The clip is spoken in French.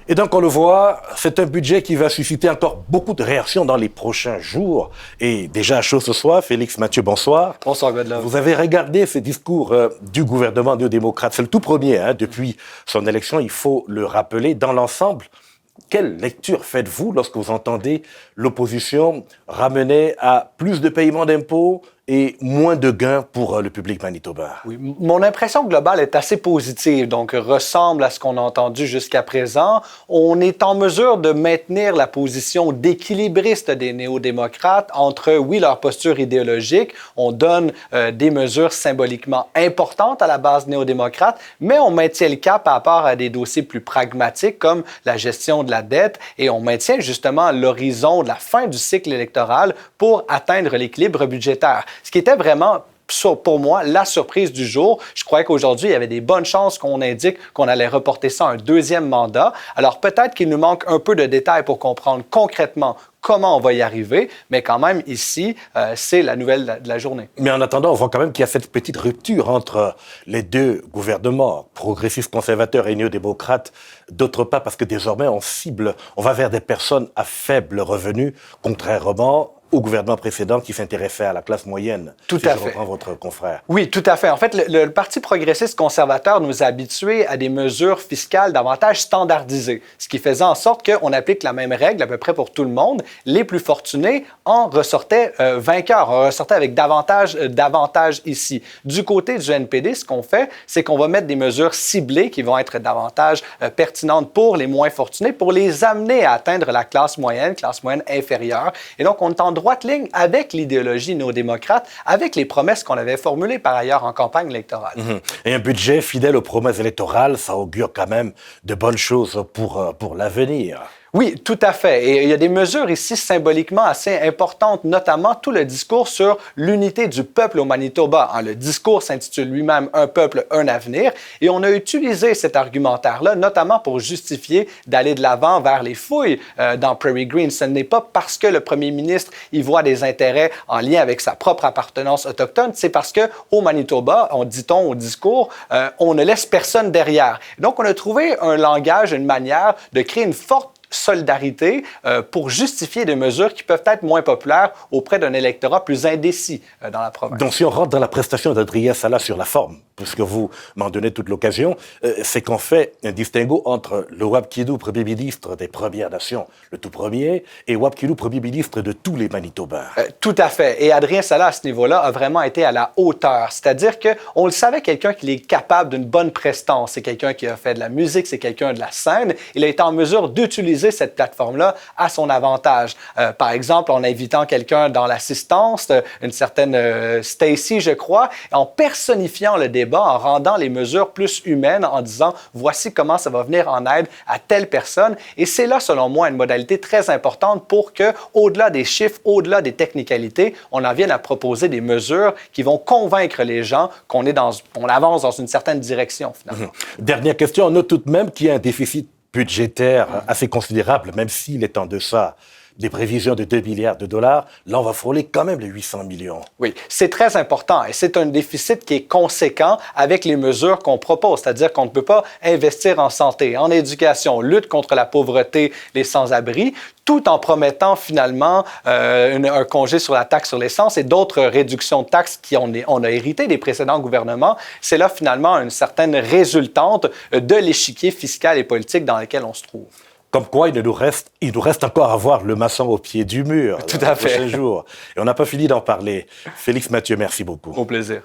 Et donc, on le voit, c'est un budget qui va susciter encore beaucoup de réactions dans les prochains jours. Et déjà, chaud ce soir, Félix Mathieu, bonsoir. Bonsoir, Godlove. Vous avez regardé ces discours du gouvernement néo-démocrate. C'est le tout premier, depuis son élection, il faut le rappeler. Dans l'ensemble, quelle lecture faites-vous lorsque vous entendez l'opposition ramener à plus de paiement d'impôts et moins de gains pour le public manitobain? Oui, mon impression globale est assez positive, donc ressemble à ce qu'on a entendu jusqu'à présent. On est en mesure de maintenir la position d'équilibriste des néo-démocrates entre, oui, leur posture idéologique, on donne des mesures symboliquement importantes à la base néo-démocrate, mais on maintient le cap par rapport à des dossiers plus pragmatiques comme la gestion de la dette et on maintient justement l'horizon de la fin du cycle électoral pour atteindre l'équilibre budgétaire. Ce qui était vraiment, pour moi, la surprise du jour. Je croyais qu'aujourd'hui, il y avait des bonnes chances qu'on indique qu'on allait reporter ça à un deuxième mandat. Alors peut-être qu'il nous manque un peu de détails pour comprendre concrètement comment on va y arriver, mais quand même, ici, c'est la nouvelle de la journée. Mais en attendant, on voit quand même qu'il y a cette petite rupture entre les deux gouvernements, progressistes conservateurs et néo-démocrates, d'autre part parce que désormais, on va vers des personnes à faible revenu, contrairement au gouvernement précédent qui s'intéressait à la classe moyenne. Tout à fait. Je reprends votre confrère. Oui, tout à fait. En fait, le Parti progressiste conservateur nous a habitués à des mesures fiscales davantage standardisées, ce qui faisait en sorte qu'on applique la même règle à peu près pour tout le monde. Les plus fortunés en ressortaient vainqueurs, en ressortaient avec davantage ici. Du côté du NPD, ce qu'on fait, c'est qu'on va mettre des mesures ciblées qui vont être davantage pertinentes pour les moins fortunés, pour les amener à atteindre la classe moyenne inférieure. Et donc, on est en droite ligne avec l'idéologie néo-démocrate, avec les promesses qu'on avait formulées par ailleurs en campagne électorale. Et un budget fidèle aux promesses électorales, ça augure quand même de bonnes choses pour l'avenir. Oui, tout à fait. Et il y a des mesures ici symboliquement assez importantes, notamment tout le discours sur l'unité du peuple au Manitoba. Le discours s'intitule lui-même « Un peuple, un avenir ». Et on a utilisé cet argumentaire-là, notamment pour justifier d'aller de l'avant vers les fouilles dans Prairie Green. Ce n'est pas parce que le premier ministre y voit des intérêts en lien avec sa propre appartenance autochtone, c'est parce qu'au Manitoba, dit-on au discours, on ne laisse personne derrière. Donc, on a trouvé un langage, une manière de créer une forte solidarité pour justifier des mesures qui peuvent être moins populaires auprès d'un électorat plus indécis dans la province. Donc, si on rentre dans la prestation d'Adrien Salah sur la forme, puisque vous m'en donnez toute l'occasion, c'est qu'on fait un distinguo entre le Wab Kidoux, premier ministre des Premières Nations, le tout premier, et Wab Kidoux, premier ministre de tous les Manitobains. Tout à fait. Et Adrien Salah, à ce niveau-là, a vraiment été à la hauteur. C'est-à-dire qu'on le savait, quelqu'un qui est capable d'une bonne prestance. C'est quelqu'un qui a fait de la musique, c'est quelqu'un de la scène. Il a été en mesure d'utiliser cette plateforme-là à son avantage. Par exemple, en invitant quelqu'un dans l'assistance, une certaine Stacy, je crois, en personnifiant le débat, en rendant les mesures plus humaines, en disant « voici comment ça va venir en aide à telle personne ». Et c'est là, selon moi, une modalité très importante pour que, au-delà des chiffres, au-delà des technicalités, on en vienne à proposer des mesures qui vont convaincre les gens qu'on avance dans une certaine direction, finalement. Dernière question, on note tout de même qu'il y a un déficit budgétaire assez considérable, même s'il est en deçà des prévisions de 2 milliards de dollars, là, on va frôler quand même les 800 millions. Oui, c'est très important et c'est un déficit qui est conséquent avec les mesures qu'on propose, c'est-à-dire qu'on ne peut pas investir en santé, en éducation, lutte contre la pauvreté, les sans-abri, tout en promettant finalement un congé sur la taxe sur l'essence et d'autres réductions de taxes on a hérité des précédents gouvernements. C'est là finalement une certaine résultante de l'échiquier fiscal et politique dans lequel on se trouve. Comme quoi, il nous reste encore à voir le maçon au pied du mur. Tout à fait. Prochain jour. Et on n'a pas fini d'en parler. Félix Mathieu, merci beaucoup. Au plaisir.